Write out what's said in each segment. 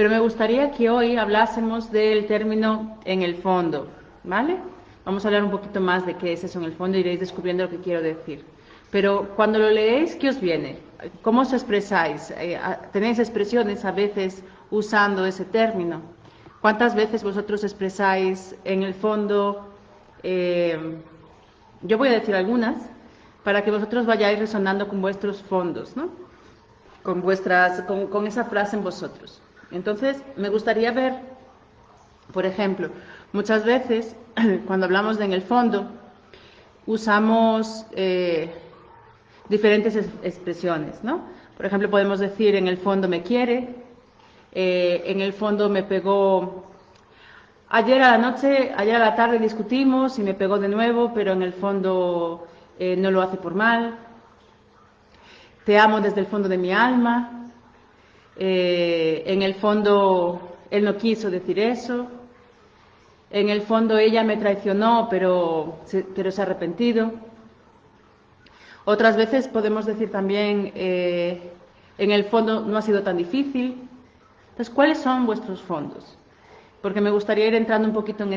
pero me gustaría que hoy hablásemos del término en el fondo, ¿vale? Vamos a hablar un poquito más de qué es eso en el fondo y iréis descubriendo lo que quiero decir. Pero cuando lo leéis, ¿qué os viene? ¿Cómo os expresáis? ¿Tenéis expresiones a veces usando ese término? ¿Cuántas veces vosotros expresáis en el fondo? Yo voy a decir algunas para que vosotros vayáis resonando con vuestros fondos, ¿no? Con esa frase en vosotros. Entonces, me gustaría ver, por ejemplo, muchas veces cuando hablamos de en el fondo, usamos diferentes expresiones, ¿no? Por ejemplo, podemos decir en el fondo me quiere, en el fondo me pegó, ayer a la tarde discutimos y me pegó de nuevo, pero en el fondo no lo hace por mal. Te amo desde el fondo de mi alma. En el fondo él no quiso decir eso. En el fondo ella me traicionó, pero se ha arrepentido. Otras veces podemos decir también, en el fondo no ha sido tan difícil. Entonces, ¿cuáles son vuestros fondos? Porque me gustaría ir entrando un poquito en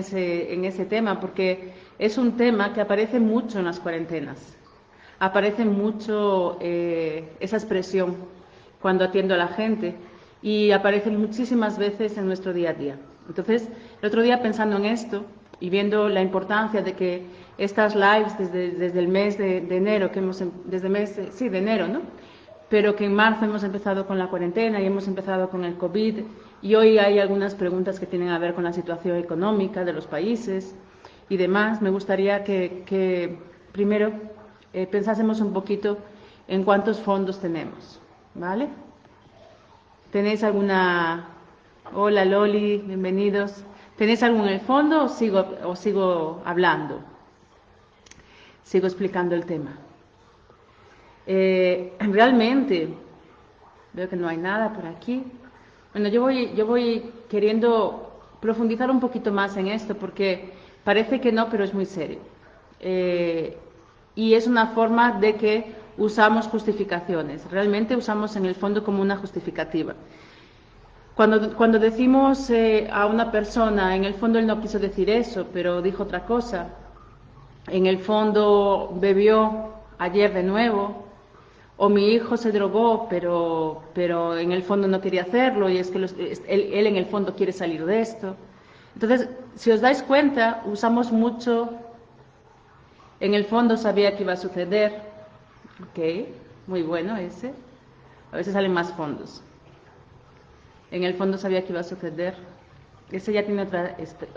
ese tema, porque es un tema que aparece mucho en las cuarentenas. Aparece mucho esa expresión cuando atiendo a la gente y aparece muchísimas veces en nuestro día a día. Entonces, el otro día pensando en esto y viendo la importancia de que estas lives desde el mes de enero, desde el mes de enero, ¿no? Pero que en marzo hemos empezado con la cuarentena y hemos empezado con el COVID y hoy hay algunas preguntas que tienen a ver con la situación económica de los países y demás. Me gustaría que primero pensásemos un poquito en cuántos fondos tenemos, ¿vale? ¿Tenéis alguna? Hola Loli, bienvenidos. ¿Tenéis algo en el fondo o sigo hablando? Sigo explicando el tema. Realmente, veo que no hay nada por aquí. Bueno, yo voy queriendo profundizar un poquito más en esto porque parece que no, pero es muy serio. Y es una forma de que usamos justificaciones. Realmente usamos en el fondo como una justificativa. Cuando decimos a una persona, en el fondo él no quiso decir eso, pero dijo otra cosa, en el fondo bebió ayer de nuevo, o mi hijo se drogó, pero en el fondo no quería hacerlo, y es que él en el fondo quiere salir de esto. Entonces, si os dais cuenta, usamos mucho, en el fondo sabía que iba a suceder, ok, muy bueno ese, a veces salen más fondos. En el fondo sabía que iba a suceder. Ese ya tiene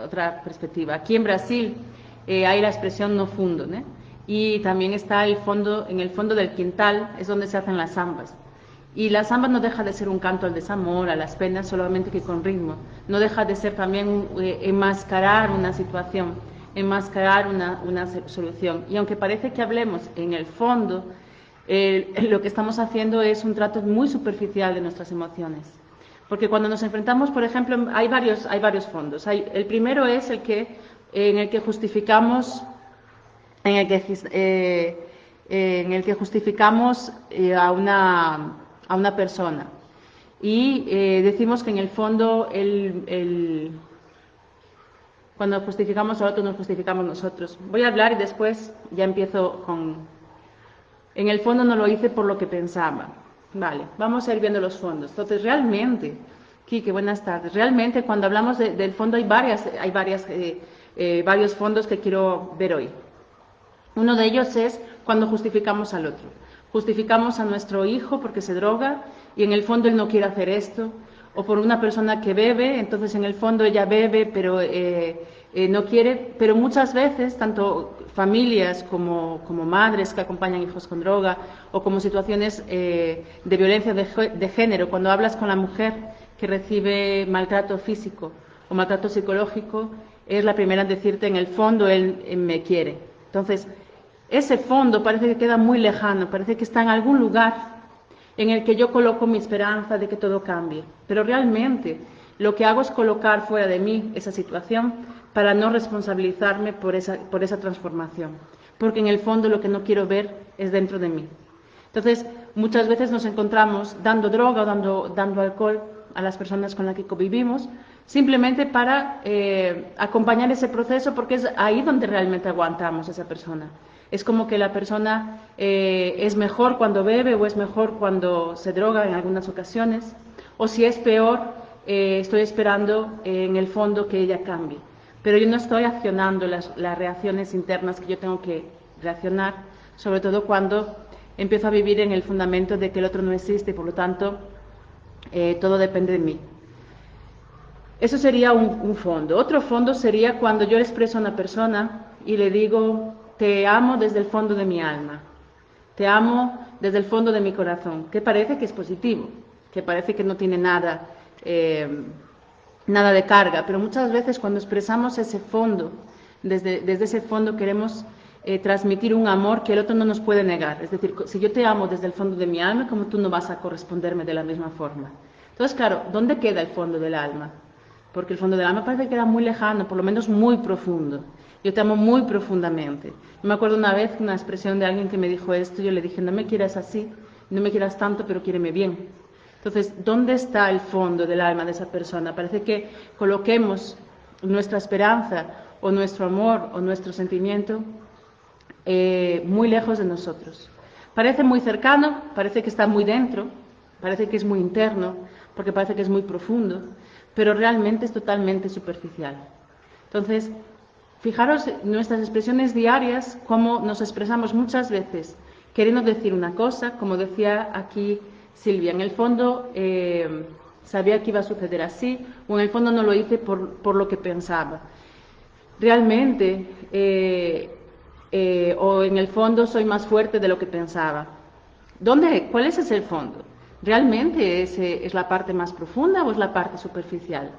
otra perspectiva. Aquí en Brasil hay la expresión no fundo, ¿no? Y también está en el fondo del quintal, es donde se hacen las zambas. Y la zamba no deja de ser un canto al desamor, a las penas, solamente que con ritmo. No deja de ser también enmascarar una situación, enmascarar una solución. Y aunque parece que hablemos en el fondo, lo que estamos haciendo es un trato muy superficial de nuestras emociones. Porque cuando nos enfrentamos, por ejemplo, hay varios fondos. El primero es en el que justificamos, a una persona y decimos que en el fondo cuando justificamos a otro nos justificamos nosotros. Voy a hablar y después ya empiezo con. En el fondo no lo hice por lo que pensaba. Vale, vamos a ir viendo los fondos. Entonces, realmente, Quique, buenas tardes. Realmente, cuando hablamos del fondo, hay varios fondos que quiero ver hoy. Uno de ellos es cuando justificamos al otro. Justificamos a nuestro hijo porque se droga y en el fondo él no quiere hacer esto. O por una persona que bebe, entonces en el fondo ella bebe, pero no quiere. Pero muchas veces, tanto familias como madres que acompañan hijos con droga o como situaciones de violencia de género, cuando hablas con la mujer que recibe maltrato físico o maltrato psicológico, es la primera en decirte en el fondo él me quiere. Entonces, ese fondo parece que queda muy lejano, parece que está en algún lugar en el que yo coloco mi esperanza de que todo cambie. Pero realmente lo que hago es colocar fuera de mí esa situación para no responsabilizarme por esa transformación. Porque en el fondo lo que no quiero ver es dentro de mí. Entonces, muchas veces nos encontramos dando droga o dando alcohol a las personas con las que convivimos, simplemente para acompañar ese proceso, porque es ahí donde realmente aguantamos a esa persona. Es como que la persona es mejor cuando bebe o es mejor cuando se droga en algunas ocasiones, o si es peor, estoy esperando en el fondo que ella cambie. Pero yo no estoy accionando las reacciones internas que yo tengo que reaccionar, sobre todo cuando empiezo a vivir en el fundamento de que el otro no existe y por lo tanto todo depende de mí. Eso sería un fondo. Otro fondo sería cuando yo le expreso a una persona y le digo: te amo desde el fondo de mi alma, te amo desde el fondo de mi corazón, que parece que es positivo, que parece que no tiene nada de carga, pero muchas veces cuando expresamos ese fondo, desde ese fondo queremos transmitir un amor que el otro no nos puede negar. Es decir, si yo te amo desde el fondo de mi alma, ¿cómo tú no vas a corresponderme de la misma forma? Entonces, claro, ¿dónde queda el fondo del alma? Porque el fondo del alma parece que queda muy lejano, por lo menos muy profundo. Yo te amo muy profundamente. Yo me acuerdo una vez una expresión de alguien que me dijo esto, yo le dije: no me quieras así, no me quieras tanto, pero quiéreme bien. Entonces, ¿dónde está el fondo del alma de esa persona? Parece que coloquemos nuestra esperanza o nuestro amor o nuestro sentimiento muy lejos de nosotros. Parece muy cercano, parece que está muy dentro, parece que es muy interno, porque parece que es muy profundo, pero realmente es totalmente superficial. Entonces, fijaros en nuestras expresiones diarias, cómo nos expresamos muchas veces queriendo decir una cosa, como decía aquí Silvia, en el fondo sabía que iba a suceder así, o en el fondo no lo hice por lo que pensaba. Realmente, o en el fondo soy más fuerte de lo que pensaba. ¿Cuál es ese fondo? ¿Realmente es la parte más profunda o es la parte superficial?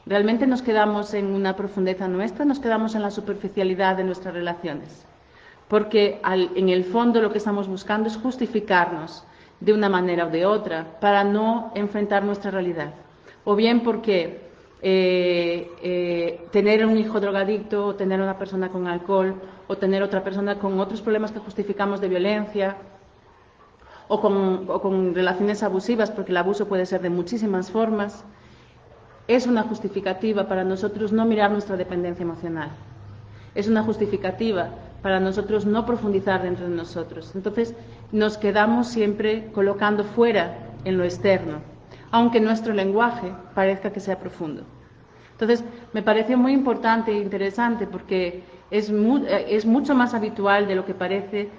¿Realmente nos quedamos en una profundeza nuestra, nos quedamos en la superficialidad de nuestras relaciones? Porque en el fondo lo que estamos buscando es justificarnos de una manera o de otra para no enfrentar nuestra realidad. O bien porque tener un hijo drogadicto, o tener una persona con alcohol, o tener otra persona con otros problemas que justificamos de violencia, o con relaciones abusivas, porque el abuso puede ser de muchísimas formas, es una justificativa para nosotros no mirar nuestra dependencia emocional. Es una justificativa para nosotros no profundizar dentro de nosotros. Entonces, nos quedamos siempre colocando fuera en lo externo, aunque nuestro lenguaje parezca que sea profundo. Entonces, me pareció muy importante e interesante porque es mucho más habitual de lo que parece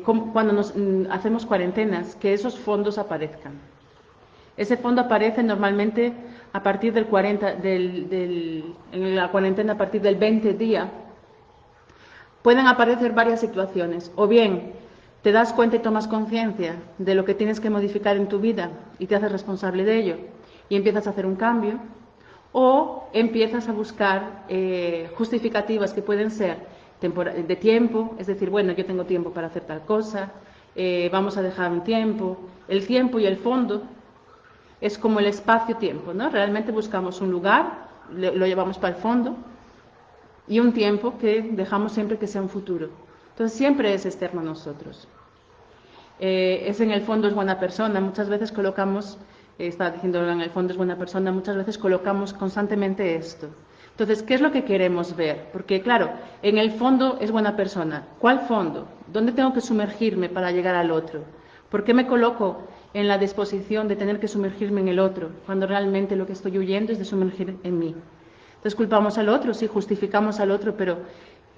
cuando hacemos cuarentenas, que esos fondos aparezcan. Ese fondo aparece normalmente a partir del 40, en la cuarentena a partir del 20 día. Pueden aparecer varias situaciones, o bien te das cuenta y tomas conciencia de lo que tienes que modificar en tu vida y te haces responsable de ello y empiezas a hacer un cambio, o empiezas a buscar justificativas que pueden ser de tiempo, es decir, bueno, yo tengo tiempo para hacer tal cosa, vamos a dejar un tiempo. El tiempo y el fondo es como el espacio-tiempo, ¿no? Realmente buscamos un lugar, lo llevamos para el fondo, y un tiempo que dejamos siempre que sea un futuro. Entonces siempre es externo a nosotros. Es en el fondo es buena persona, muchas veces colocamos, estaba diciendo en el fondo es buena persona, muchas veces colocamos constantemente esto. Entonces, ¿qué es lo que queremos ver? Porque claro, en el fondo es buena persona. ¿Cuál fondo? ¿Dónde tengo que sumergirme para llegar al otro? ¿Por qué me coloco en la disposición de tener que sumergirme en el otro, cuando realmente lo que estoy huyendo es de sumergir en mí? Entonces culpamos al otro, sí, justificamos al otro, pero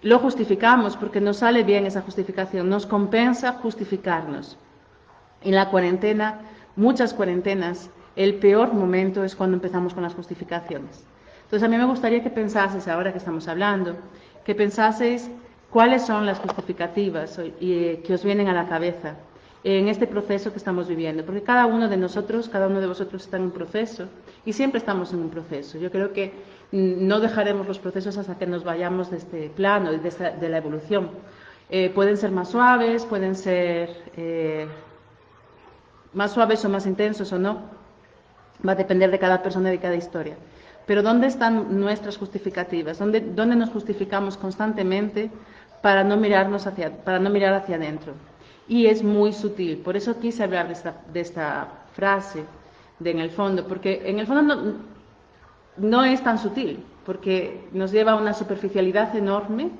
lo justificamos porque nos sale bien esa justificación, nos compensa justificarnos. En la cuarentena, muchas cuarentenas, el peor momento es cuando empezamos con las justificaciones. Entonces a mí me gustaría que pensaseis, ahora que estamos hablando, que pensaseis cuáles son las justificativas que os vienen a la cabeza en este proceso que estamos viviendo, porque cada uno de nosotros, cada uno de vosotros está en un proceso y siempre estamos en un proceso. Yo creo que no dejaremos los procesos hasta que nos vayamos de este plano, de la evolución. Pueden ser más suaves, pueden ser más suaves o más intensos o no, va a depender de cada persona y de cada historia. Pero ¿dónde están nuestras justificativas? ¿Dónde nos justificamos constantemente para no mirar hacia adentro? Y es muy sutil. Por eso quise hablar de esta frase en el fondo, porque en el fondo no es tan sutil, porque nos lleva a una superficialidad enorme,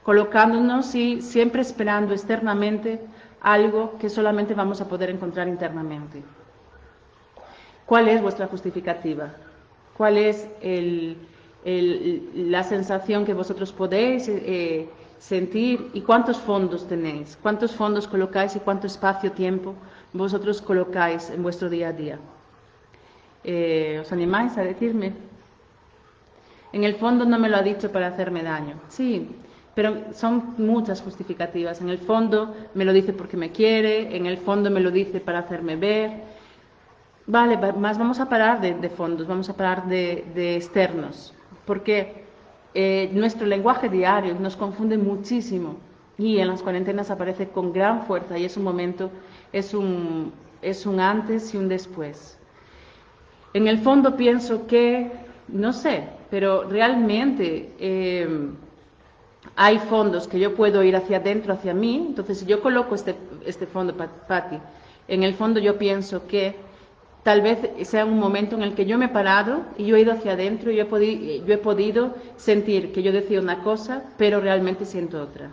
colocándonos y siempre esperando externamente algo que solamente vamos a poder encontrar internamente. ¿Cuál es vuestra justificativa? ¿Cuál es la sensación que vosotros podéis sentir y cuántos fondos tenéis? ¿Cuántos fondos colocáis y cuánto espacio-tiempo vosotros colocáis en vuestro día a día? ¿Os animáis a decirme? En el fondo no me lo ha dicho para hacerme daño. Sí, pero son muchas justificativas. En el fondo me lo dice porque me quiere, en el fondo me lo dice para hacerme ver. Vale, más vamos a parar de fondos, vamos a parar de externos, porque nuestro lenguaje diario nos confunde muchísimo y en las cuarentenas aparece con gran fuerza y es un momento, es un antes y un después. En el fondo pienso que, no sé, pero realmente hay fondos que yo puedo ir hacia adentro, hacia mí. Entonces, si yo coloco este fondo, Patti, en el fondo yo pienso que tal vez sea un momento en el que yo me he parado y yo he ido hacia adentro y yo he podido sentir que yo decía una cosa, pero realmente siento otra.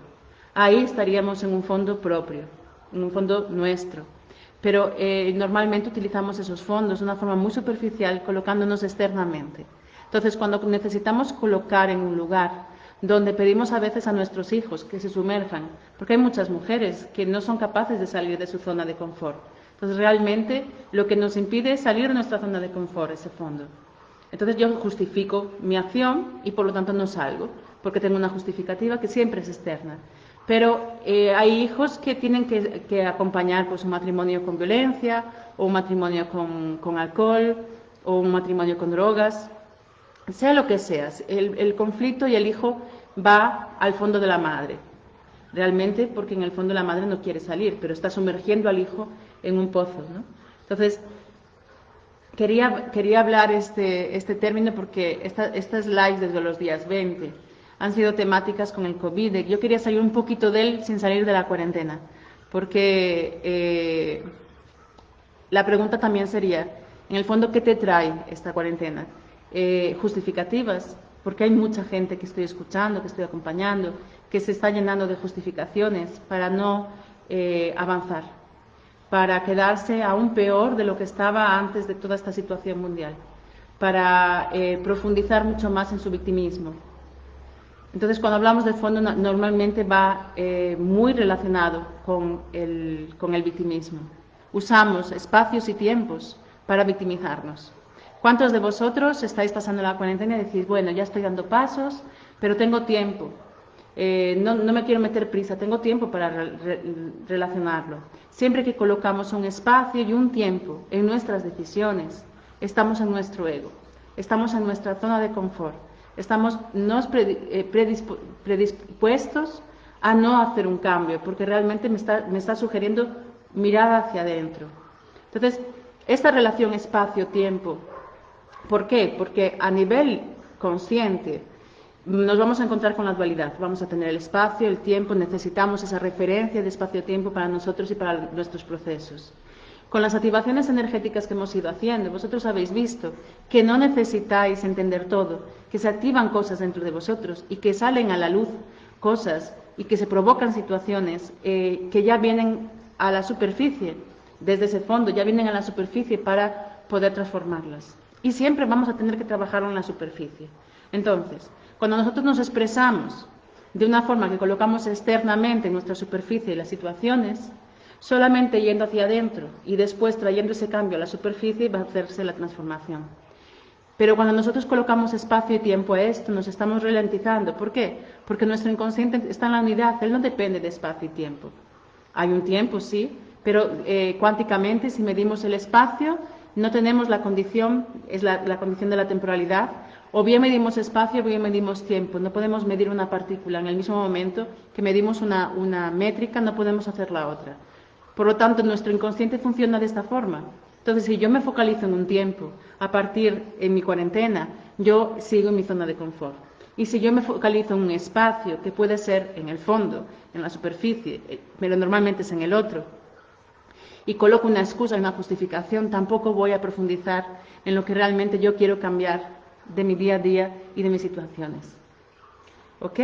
Ahí estaríamos en un fondo propio, en un fondo nuestro. Pero normalmente utilizamos esos fondos de una forma muy superficial, colocándonos externamente. Entonces, cuando necesitamos colocar en un lugar donde pedimos a veces a nuestros hijos que se sumerjan, porque hay muchas mujeres que no son capaces de salir de su zona de confort. Entonces, realmente lo que nos impide es salir de nuestra zona de confort, ese fondo. Entonces, yo justifico mi acción y por lo tanto no salgo, porque tengo una justificativa que siempre es externa. Pero hay hijos que tienen que acompañar pues, un matrimonio con violencia, o un matrimonio con alcohol, o un matrimonio con drogas, sea lo que sea. El conflicto y el hijo va al fondo de la madre, realmente porque en el fondo la madre no quiere salir, pero está sumergiendo al hijo en un pozo, ¿no? Entonces, quería hablar este término porque estas lives desde los días 20 han sido temáticas con el COVID. Yo quería salir un poquito de él sin salir de la cuarentena, porque la pregunta también sería, en el fondo, ¿qué te trae esta cuarentena? Justificativas, porque hay mucha gente que estoy escuchando, que estoy acompañando, que se está llenando de justificaciones para no avanzar, para quedarse aún peor de lo que estaba antes de toda esta situación mundial, para profundizar mucho más en su victimismo. Entonces, cuando hablamos de fondo, normalmente va muy relacionado con el victimismo. Usamos espacios y tiempos para victimizarnos. ¿Cuántos de vosotros estáis pasando la cuarentena y decís, bueno, ya estoy dando pasos, pero tengo tiempo? No me quiero meter prisa, tengo tiempo para relacionarlo. Siempre que colocamos un espacio y un tiempo en nuestras decisiones, estamos en nuestro ego, estamos en nuestra zona de confort. Estamos predispuestos a no hacer un cambio, porque realmente me está sugiriendo mirar hacia adentro. Entonces, esta relación espacio-tiempo, ¿por qué? Porque a nivel consciente nos vamos a encontrar con la dualidad. Vamos a tener el espacio, el tiempo, necesitamos esa referencia de espacio-tiempo para nosotros y para nuestros procesos. Con las activaciones energéticas que hemos ido haciendo, vosotros habéis visto que no necesitáis entender todo, que se activan cosas dentro de vosotros y que salen a la luz cosas y que se provocan situaciones que ya vienen a la superficie, desde ese fondo, ya vienen a la superficie para poder transformarlas. Y siempre vamos a tener que trabajar en la superficie. Entonces, cuando nosotros nos expresamos de una forma que colocamos externamente en nuestra superficie las situaciones, solamente yendo hacia adentro y después trayendo ese cambio a la superficie va a hacerse la transformación. Pero cuando nosotros colocamos espacio y tiempo a esto, nos estamos ralentizando. ¿Por qué? Porque nuestro inconsciente está en la unidad, él no depende de espacio y tiempo. Hay un tiempo, sí, pero cuánticamente, si medimos el espacio, no tenemos la condición, es la condición de la temporalidad, o bien medimos espacio o bien medimos tiempo. No podemos medir una partícula en el mismo momento que medimos una métrica, no podemos hacer la otra. Por lo tanto, nuestro inconsciente funciona de esta forma. Entonces, si yo me focalizo en un tiempo, a partir en mi cuarentena, yo sigo en mi zona de confort. Y si yo me focalizo en un espacio, que puede ser en el fondo, en la superficie, pero normalmente es en el otro, y coloco una excusa y una justificación, tampoco voy a profundizar en lo que realmente yo quiero cambiar de mi día a día y de mis situaciones. ¿Ok?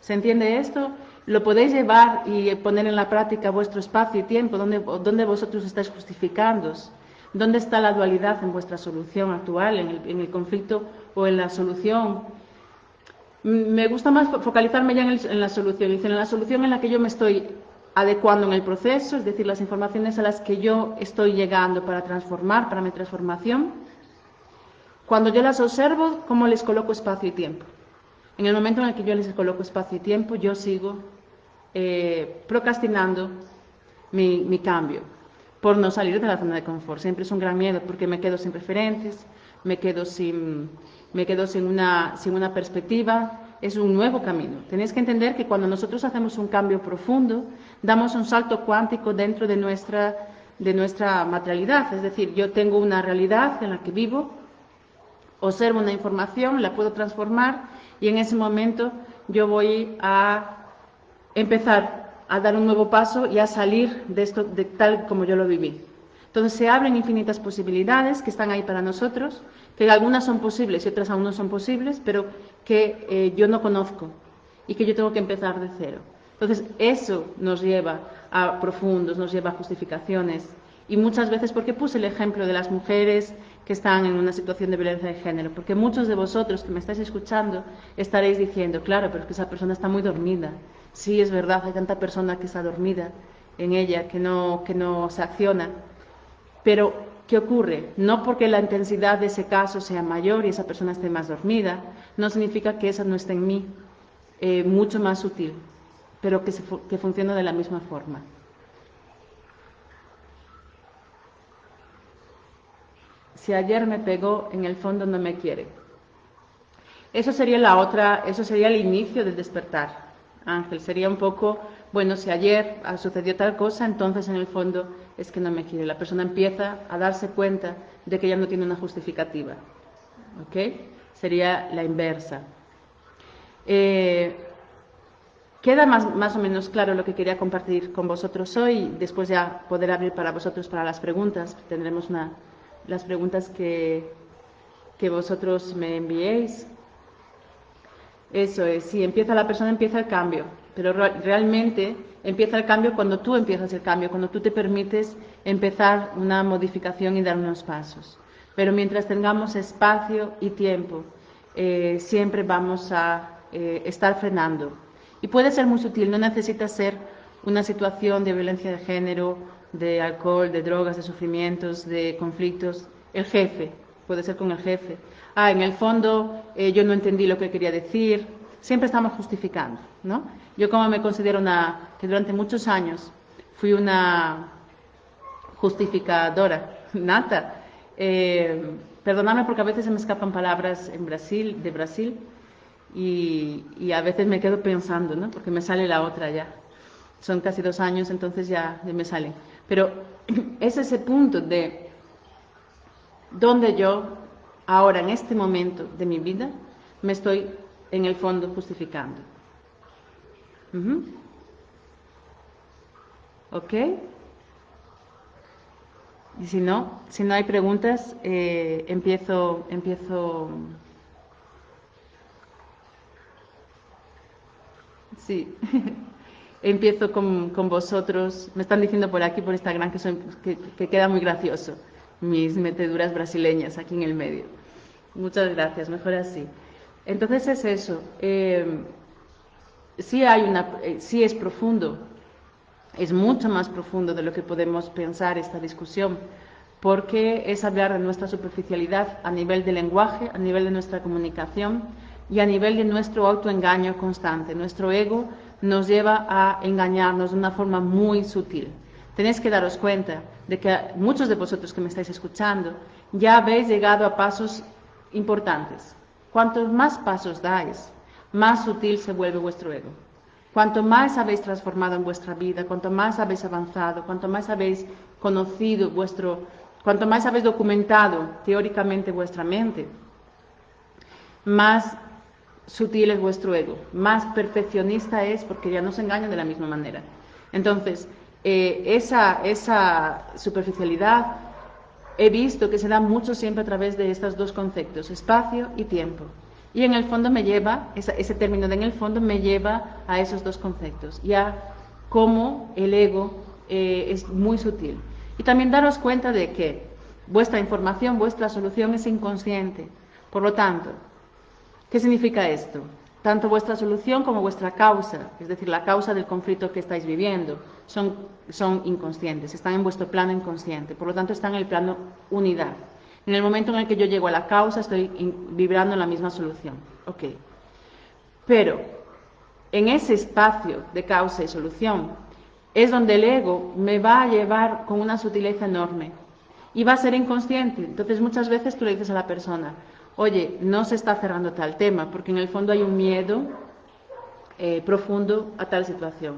¿Se entiende esto? Lo podéis llevar y poner en la práctica vuestro espacio y tiempo, donde vosotros estáis justificándoos. ¿Dónde está la dualidad en vuestra solución actual, en el conflicto o en la solución? Me gusta más focalizarme ya en la solución, es decir, en la solución en la que yo me estoy adecuando en el proceso, es decir, las informaciones a las que yo estoy llegando para transformar, para mi transformación. Cuando yo las observo, ¿cómo les coloco espacio y tiempo? En el momento en el que yo les coloco espacio y tiempo, yo sigo procrastinando mi cambio, por no salir de la zona de confort. Siempre es un gran miedo, porque me quedo sin referentes, me quedo sin una perspectiva. Es un nuevo camino. Tenéis que entender que cuando nosotros hacemos un cambio profundo, damos un salto cuántico dentro de nuestra materialidad. Es decir, yo tengo una realidad en la que vivo, observo una información, la puedo transformar y en ese momento yo voy a empezar a dar un nuevo paso y a salir de esto de tal como yo lo viví. Entonces se abren infinitas posibilidades que están ahí para nosotros, que algunas son posibles y otras aún no son posibles, pero que yo no conozco y que yo tengo que empezar de cero. Entonces eso nos lleva a profundos, nos lleva a justificaciones y muchas veces, porque puse el ejemplo de las mujeres que están en una situación de violencia de género, porque muchos de vosotros que me estáis escuchando estaréis diciendo, claro, pero es que esa persona está muy dormida. Sí, es verdad, hay tanta persona que está dormida en ella, que no se acciona. Pero, ¿qué ocurre? No porque la intensidad de ese caso sea mayor y esa persona esté más dormida, no significa que esa no esté en mí, mucho más sutil, pero que funciona de la misma forma. Si ayer me pegó, en el fondo no me quiere. Eso sería el inicio del despertar, Ángel. Sería un poco, bueno, si ayer sucedió tal cosa, entonces en el fondo es que no me quiere. La persona empieza a darse cuenta de que ya no tiene una justificativa. ¿Ok? Sería la inversa. Queda más o menos claro lo que quería compartir con vosotros hoy. Después ya poder abrir para vosotros para las preguntas. Tendremos las preguntas que vosotros me enviéis. Eso es, si la persona empieza el cambio, pero realmente empieza el cambio cuando tú empiezas el cambio, cuando tú te permites empezar una modificación y dar unos pasos. Pero mientras tengamos espacio y tiempo, siempre vamos a estar frenando. Y puede ser muy sutil, no necesita ser una situación de violencia de género, de alcohol, de drogas, de sufrimientos, de conflictos. El jefe, puede ser con el jefe. En el fondo yo no entendí lo que quería decir. Siempre estamos justificando, ¿no? Yo como me considero que durante muchos años fui una justificadora nata. Perdonadme porque a veces se me escapan palabras de Brasil, y a veces me quedo pensando, ¿no? Porque me sale la otra ya. Son casi 2 años, entonces ya me salen. Pero es ese punto de donde yo, ahora en este momento de mi vida, me estoy en el fondo justificando. ¿Ok? Y si no hay preguntas, empiezo. Sí. Empiezo con vosotros. Me están diciendo por aquí, por Instagram, que queda muy gracioso mis meteduras brasileñas aquí en el medio. Muchas gracias, mejor así. Entonces es eso. Sí es profundo, es mucho más profundo de lo que podemos pensar esta discusión, porque es hablar de nuestra superficialidad a nivel de lenguaje, a nivel de nuestra comunicación y a nivel de nuestro autoengaño constante. Nuestro ego nos lleva a engañarnos de una forma muy sutil. Tenéis que daros cuenta de que muchos de vosotros que me estáis escuchando ya habéis llegado a pasos importantes. Cuantos más pasos dais, más sutil se vuelve vuestro ego. Cuanto más habéis transformado en vuestra vida, cuanto más habéis avanzado, cuanto más habéis conocido cuanto más habéis documentado teóricamente vuestra mente, más sutil es vuestro ego, más perfeccionista es, porque ya no se engaña de la misma manera. Entonces, esa superficialidad he visto que se da mucho siempre a través de estos dos conceptos, espacio y tiempo. Y en el fondo me lleva, ese término de en el fondo me lleva a esos dos conceptos, y a cómo el ego es muy sutil. Y también daros cuenta de que vuestra información, vuestra solución es inconsciente. Por lo tanto, ¿qué significa esto? Tanto vuestra solución como vuestra causa, es decir, la causa del conflicto que estáis viviendo, son inconscientes, están en vuestro plano inconsciente, por lo tanto están en el plano unidad. En el momento en el que yo llego a la causa, estoy vibrando en la misma solución. Ok. Pero en ese espacio de causa y solución es donde el ego me va a llevar con una sutileza enorme y va a ser inconsciente. Entonces muchas veces tú le dices a la persona, oye, no se está cerrando tal tema, porque en el fondo hay un miedo profundo a tal situación.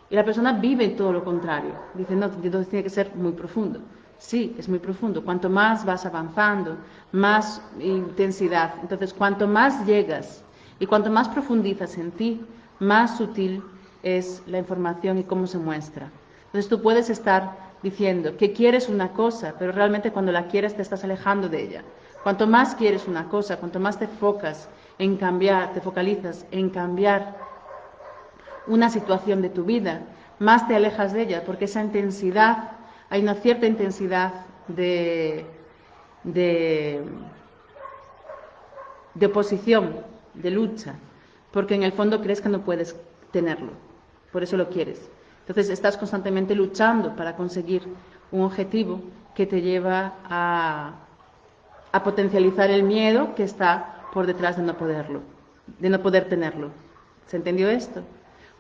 Y la persona vive todo lo contrario. Dice, no, entonces tiene que ser muy profundo. Sí, es muy profundo. Cuanto más vas avanzando, más intensidad. Entonces, cuanto más llegas y cuanto más profundizas en ti, más sutil es la información y cómo se muestra. Entonces, tú puedes estar diciendo que quieres una cosa, pero realmente cuando la quieres te estás alejando de ella. Cuanto más quieres una cosa, cuanto más te focas en cambiar, te focalizas en cambiar una situación de tu vida, más te alejas de ella, porque esa intensidad, hay una cierta intensidad de oposición, de lucha, porque en el fondo crees que no puedes tenerlo, por eso lo quieres. Entonces estás constantemente luchando para conseguir un objetivo que te lleva a potencializar el miedo que está por detrás de no poderlo, de no poder tenerlo. ¿Se entendió esto?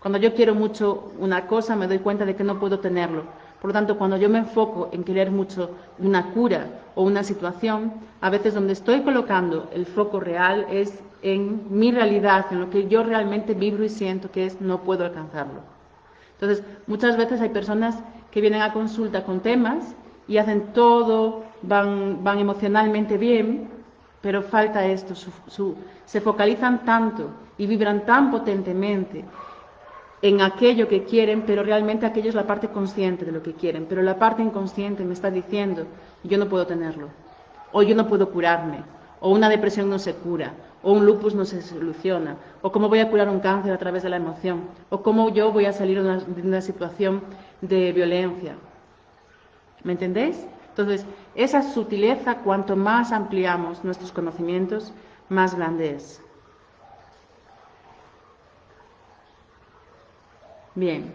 Cuando yo quiero mucho una cosa, me doy cuenta de que no puedo tenerlo. Por lo tanto, cuando yo me enfoco en querer mucho una cura o una situación, a veces donde estoy colocando el foco real es en mi realidad, en lo que yo realmente vibro y siento que es no puedo alcanzarlo. Entonces, muchas veces hay personas que vienen a consulta con temas y hacen todo, van emocionalmente bien, pero falta esto, se focalizan tanto y vibran tan potentemente en aquello que quieren, pero realmente aquello es la parte consciente de lo que quieren, pero la parte inconsciente me está diciendo, yo no puedo tenerlo, o yo no puedo curarme, o una depresión no se cura, o un lupus no se soluciona, o cómo voy a curar un cáncer a través de la emoción, o cómo yo voy a salir de una situación de violencia. ¿Me entendéis? Entonces, esa sutileza, cuanto más ampliamos nuestros conocimientos, más grande es. Bien.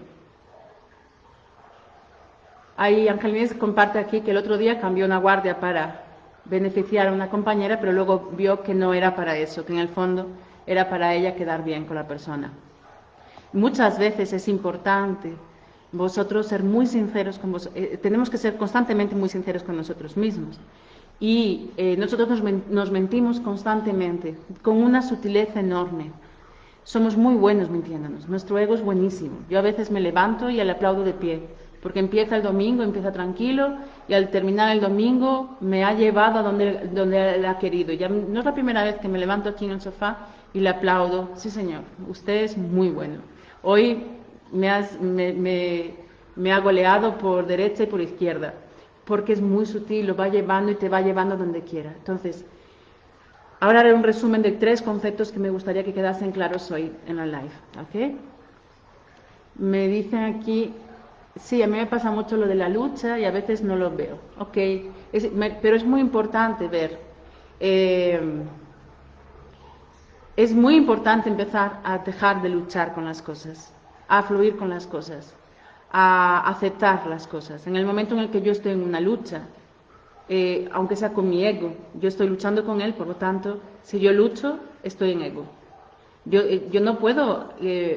Ahí Angelines comparte aquí que el otro día cambió una guardia para beneficiar a una compañera, pero luego vio que no era para eso, que en el fondo era para ella quedar bien con la persona. Muchas veces es importante vosotros ser muy sinceros con tenemos que ser constantemente muy sinceros con nosotros mismos. Y nosotros nos mentimos constantemente, con una sutileza enorme. Somos muy buenos mintiéndonos, nuestro ego es buenísimo. Yo a veces me levanto y le aplaudo de pie, porque empieza el domingo, empieza tranquilo, y al terminar el domingo me ha llevado a donde él ha querido. Ya no es la primera vez que me levanto aquí en el sofá y le aplaudo. Sí, señor, usted es muy bueno. Hoy me ha goleado por derecha y por izquierda, porque es muy sutil, lo va llevando y te va llevando donde quiera. Entonces, ahora haré un resumen de 3 conceptos que me gustaría que quedasen claros hoy en la live. ¿Ok? Me dicen aquí, sí, a mí me pasa mucho lo de la lucha y a veces no lo veo. Ok, pero es muy importante ver. Es muy importante empezar a dejar de luchar con las cosas, a fluir con las cosas, a aceptar las cosas. En el momento en el que yo estoy en una lucha, aunque sea con mi ego, yo estoy luchando con él, por lo tanto, si yo lucho, estoy en ego. Yo no puedo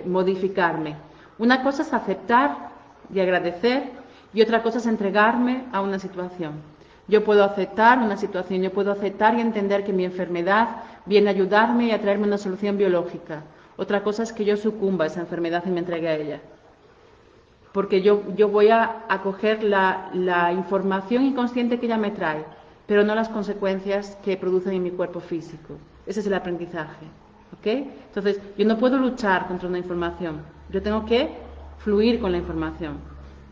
modificarme. Una cosa es aceptar y agradecer, y otra cosa es entregarme a una situación. Yo puedo aceptar una situación, yo puedo aceptar y entender que mi enfermedad viene a ayudarme y a traerme una solución biológica. Otra cosa es que yo sucumba a esa enfermedad y me entregue a ella. Porque yo voy a acoger la información inconsciente que ella me trae, pero no las consecuencias que producen en mi cuerpo físico. Ese es el aprendizaje. ¿Ok? Entonces, yo no puedo luchar contra una información. Yo tengo que fluir con la información.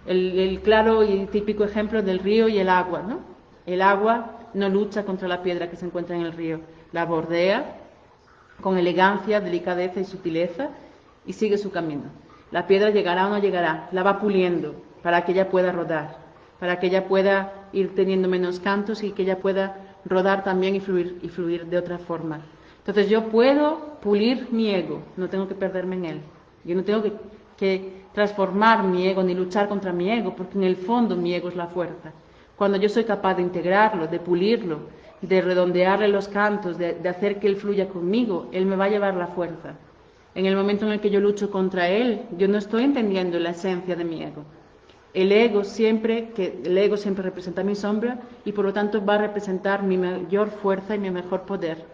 El claro y típico ejemplo del río y el agua, ¿no? El agua no lucha contra la piedra que se encuentra en el río, la bordea con elegancia, delicadeza y sutileza y sigue su camino. La piedra llegará o no llegará, la va puliendo para que ella pueda rodar, para que ella pueda ir teniendo menos cantos y que ella pueda rodar también y fluir de otra forma. Entonces yo puedo pulir mi ego, no tengo que perderme en él. Yo no tengo que transformar mi ego ni luchar contra mi ego, porque en el fondo mi ego es la fuerza. Cuando yo soy capaz de integrarlo, de pulirlo, de redondearle los cantos, de hacer que él fluya conmigo, él me va a llevar la fuerza. En el momento en el que yo lucho contra él, yo no estoy entendiendo la esencia de mi ego. El ego siempre representa mi sombra y por lo tanto va a representar mi mayor fuerza y mi mejor poder.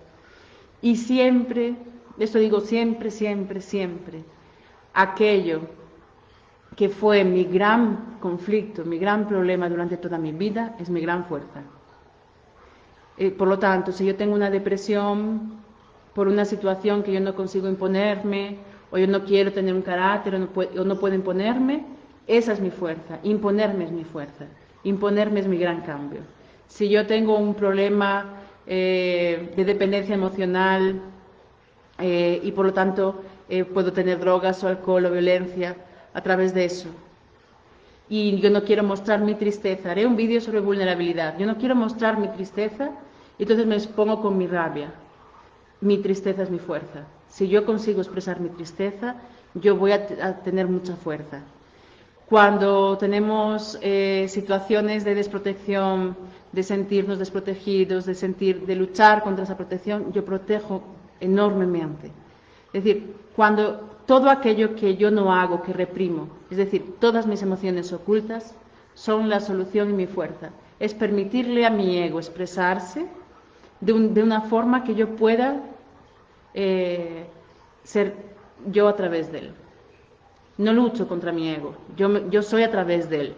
Y siempre, esto digo siempre, siempre, siempre, aquello que fue mi gran conflicto, mi gran problema durante toda mi vida, es mi gran fuerza. Por lo tanto, si yo tengo una depresión por una situación que yo no consigo imponerme, o yo no quiero tener un carácter, o no puedo imponerme, esa es mi fuerza. Imponerme es mi fuerza. Imponerme es mi gran cambio. Si yo tengo un problema de dependencia emocional y por lo tanto puedo tener drogas o alcohol o violencia a través de eso, y yo no quiero mostrar mi tristeza, haré un vídeo sobre vulnerabilidad. Yo no quiero mostrar mi tristeza, entonces me expongo con mi rabia. Mi tristeza es mi fuerza. Si yo consigo expresar mi tristeza, yo voy a tener mucha fuerza. Cuando tenemos situaciones de desprotección, de sentirnos desprotegidos, de luchar contra esa protección, yo protejo enormemente. Es decir, cuando todo aquello que yo no hago, que reprimo, es decir, todas mis emociones ocultas, son la solución y mi fuerza. Es permitirle a mi ego expresarse de una forma que yo pueda ser yo a través de él. No lucho contra mi ego, yo soy a través de él.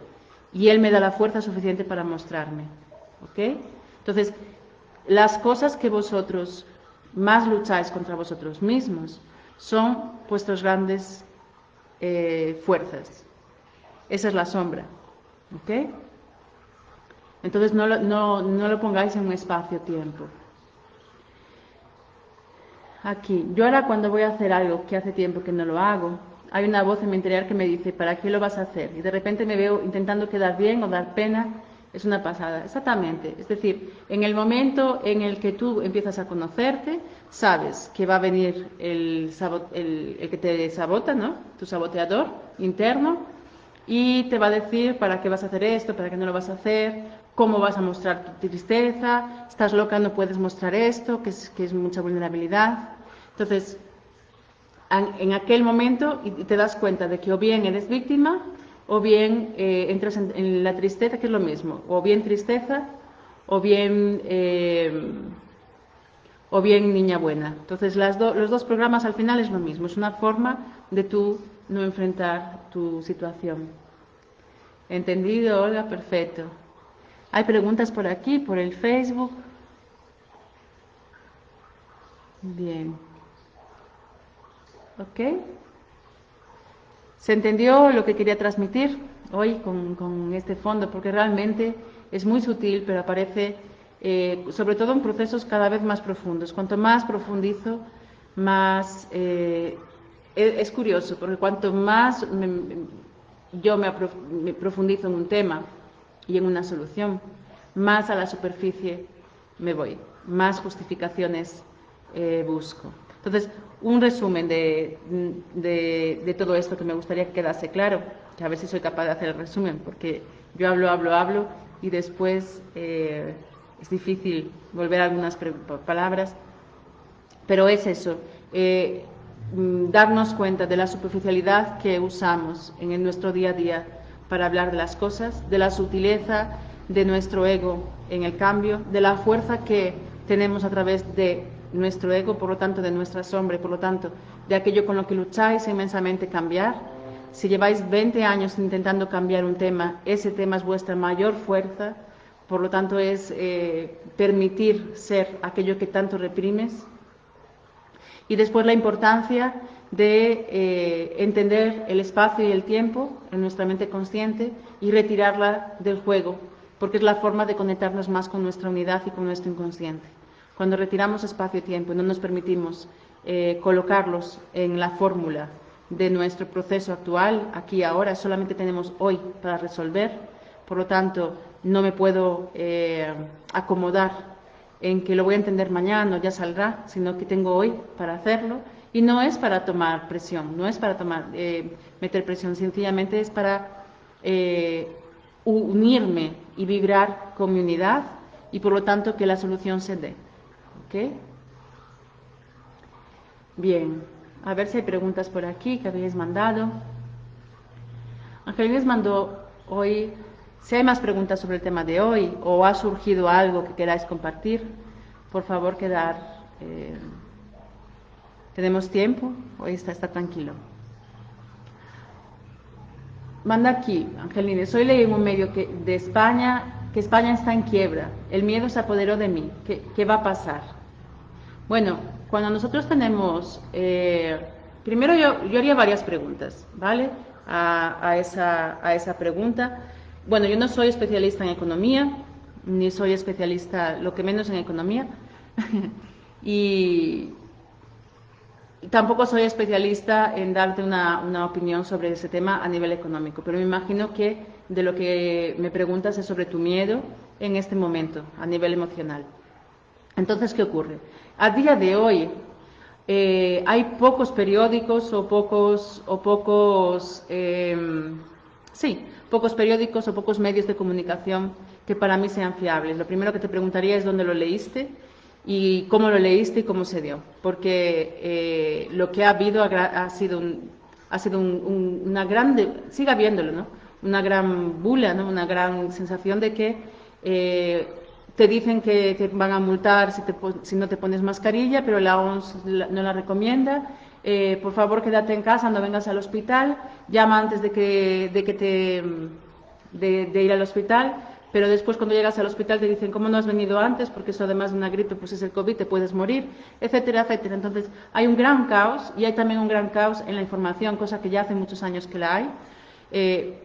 Y él me da la fuerza suficiente para mostrarme. ¿Ok? Entonces, las cosas que vosotros más lucháis contra vosotros mismos son vuestras grandes fuerzas. Esa es la sombra. ¿Ok? Entonces no lo pongáis en un espacio-tiempo. Aquí, yo ahora cuando voy a hacer algo que hace tiempo que no lo hago, hay una voz en mi interior que me dice, ¿para qué lo vas a hacer? Y de repente me veo intentando quedar bien o dar pena, es una pasada. Exactamente, es decir, en el momento en el que tú empiezas a conocerte, sabes que va a venir el que te sabota, ¿no? Tu saboteador interno, y te va a decir para qué vas a hacer esto, para qué no lo vas a hacer, cómo vas a mostrar tu tristeza, estás loca, no puedes mostrar esto, que es mucha vulnerabilidad. Entonces, en aquel momento te das cuenta de que o bien eres víctima o bien entras en la tristeza, que es lo mismo, o bien tristeza o bien niña buena. Entonces los dos programas al final es lo mismo, es una forma de tú no enfrentar tu situación. ¿Entendido, Olga? Perfecto. Hay preguntas por aquí, por el Facebook. Bien. ¿Ok? ¿Se entendió lo que quería transmitir hoy con este fondo? Porque realmente es muy sutil, pero aparece sobre todo en procesos cada vez más profundos. Cuanto más profundizo, más... es curioso, porque cuanto más yo me profundizo en un tema y en una solución, más a la superficie me voy, más justificaciones busco. Entonces, un resumen de todo esto que me gustaría que quedase claro, que a ver si soy capaz de hacer el resumen, porque yo hablo y después es difícil volver a algunas palabras, pero es eso, darnos cuenta de la superficialidad que usamos en nuestro día a día para hablar de las cosas, de la sutileza de nuestro ego en el cambio, de la fuerza que tenemos a través de nuestro ego, por lo tanto de nuestra sombra y por lo tanto de aquello con lo que lucháis inmensamente cambiar. Si lleváis 20 años intentando cambiar un tema, ese tema es vuestra mayor fuerza, por lo tanto es permitir ser aquello que tanto reprimes. Y después la importancia de entender el espacio y el tiempo en nuestra mente consciente y retirarla del juego, porque es la forma de conectarnos más con nuestra unidad y con nuestro inconsciente. Cuando retiramos espacio y tiempo y no nos permitimos colocarlos en la fórmula de nuestro proceso actual, aquí y ahora, solamente tenemos hoy para resolver, por lo tanto, no me puedo acomodar en que lo voy a entender mañana o ya saldrá, sino que tengo hoy para hacerlo. Y no es para tomar presión, no es para meter presión, sencillamente es para unirme y vibrar con mi unidad y por lo tanto que la solución se dé. ¿Ok? Bien, a ver si hay preguntas por aquí que habéis mandado. Angelines mandó hoy, si hay más preguntas sobre el tema de hoy o ha surgido algo que queráis compartir, por favor quedar. ¿Tenemos tiempo? Hoy está tranquilo. Manda aquí, Angelines, hoy leí en un medio de España que España está en quiebra. El miedo se apoderó de mí. ¿Qué va a pasar? Bueno, cuando nosotros tenemos... primero yo haría varias preguntas, ¿vale? A esa pregunta. Bueno, yo no soy especialista en economía, ni soy especialista, lo que menos en economía. y tampoco soy especialista en darte una opinión sobre ese tema a nivel económico, pero me imagino que de lo que me preguntas es sobre tu miedo en este momento, a nivel emocional. Entonces, ¿qué ocurre? A día de hoy hay pocos periódicos pocos periódicos o pocos medios de comunicación que para mí sean fiables. Lo primero que te preguntaría es dónde lo leíste y cómo lo leíste y cómo se dio, porque lo que ha habido ha sido una grande, sigue habiéndolo, ¿no? Una gran bula, ¿no? Una gran sensación de que te dicen que te van a multar si no te pones mascarilla, pero la OMS no la recomienda. Por favor, quédate en casa, no vengas al hospital, llama antes de ir al hospital, pero después cuando llegas al hospital te dicen ¿cómo no has venido antes? Porque eso además de una gripe pues es el COVID, te puedes morir, etcétera, etcétera. Entonces hay un gran caos y hay también un gran caos en la información, cosa que ya hace muchos años que la hay.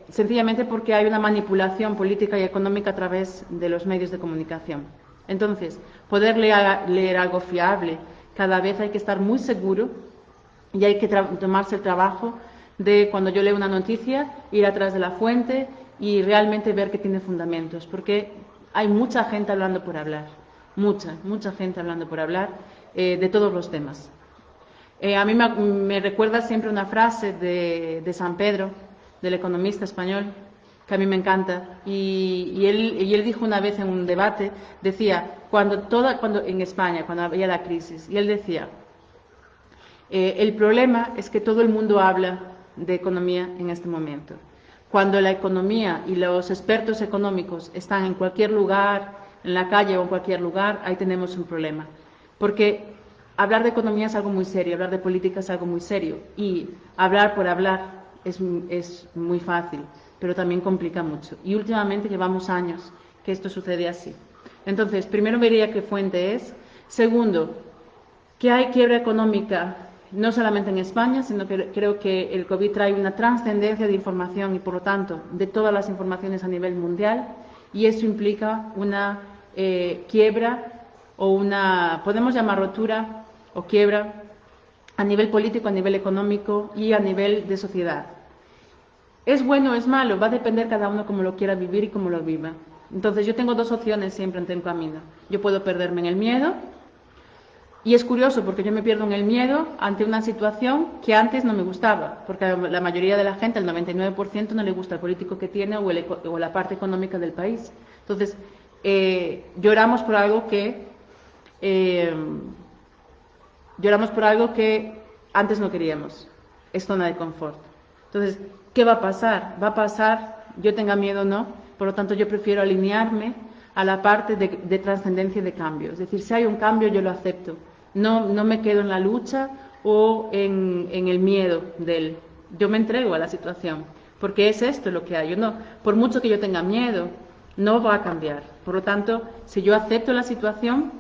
Sencillamente porque hay una manipulación política y económica a través de los medios de comunicación. Entonces, poder leer algo fiable, cada vez hay que estar muy seguro y hay que tomarse el trabajo de, cuando yo leo una noticia, ir atrás de la fuente y realmente ver que tiene fundamentos, porque hay mucha gente hablando por hablar, mucha gente hablando por hablar de todos los temas. A mí me recuerda siempre una frase de San Pedro, del economista español, que a mí me encanta, y él dijo una vez en un debate, decía, cuando en España, cuando había la crisis, y él decía, el problema es que todo el mundo habla de economía en este momento. Cuando la economía y los expertos económicos están en cualquier lugar, en la calle o en cualquier lugar, ahí tenemos un problema. Porque hablar de economía es algo muy serio, hablar de política es algo muy serio, y hablar por hablar es muy fácil, pero también complica mucho. Y últimamente llevamos años que esto sucede así. Entonces, primero vería qué fuente es. Segundo, que hay quiebra económica, no solamente en España, sino que creo que el COVID trae una trascendencia de información y, por lo tanto, de todas las informaciones a nivel mundial, y eso implica una quiebra o podemos llamar rotura o quiebra a nivel político, a nivel económico y a nivel de sociedad. ¿Es bueno o es malo? Va a depender cada uno cómo lo quiera vivir y cómo lo viva. Entonces yo tengo dos opciones siempre ante un camino. Yo puedo perderme en el miedo, y es curioso porque yo me pierdo en el miedo ante una situación que antes no me gustaba, porque a la mayoría de la gente, el 99%, no le gusta el político que tiene o la parte económica del país. Entonces, lloramos por algo que antes no queríamos. Es zona de confort. Entonces, ¿qué va a pasar? Va a pasar, yo tenga miedo o no, por lo tanto yo prefiero alinearme a la parte de trascendencia y de cambio. Es decir, si hay un cambio yo lo acepto. No me quedo en la lucha o en el miedo de él. Yo me entrego a la situación, porque es esto lo que hay. Por mucho que yo tenga miedo, no va a cambiar. Por lo tanto, si yo acepto la situación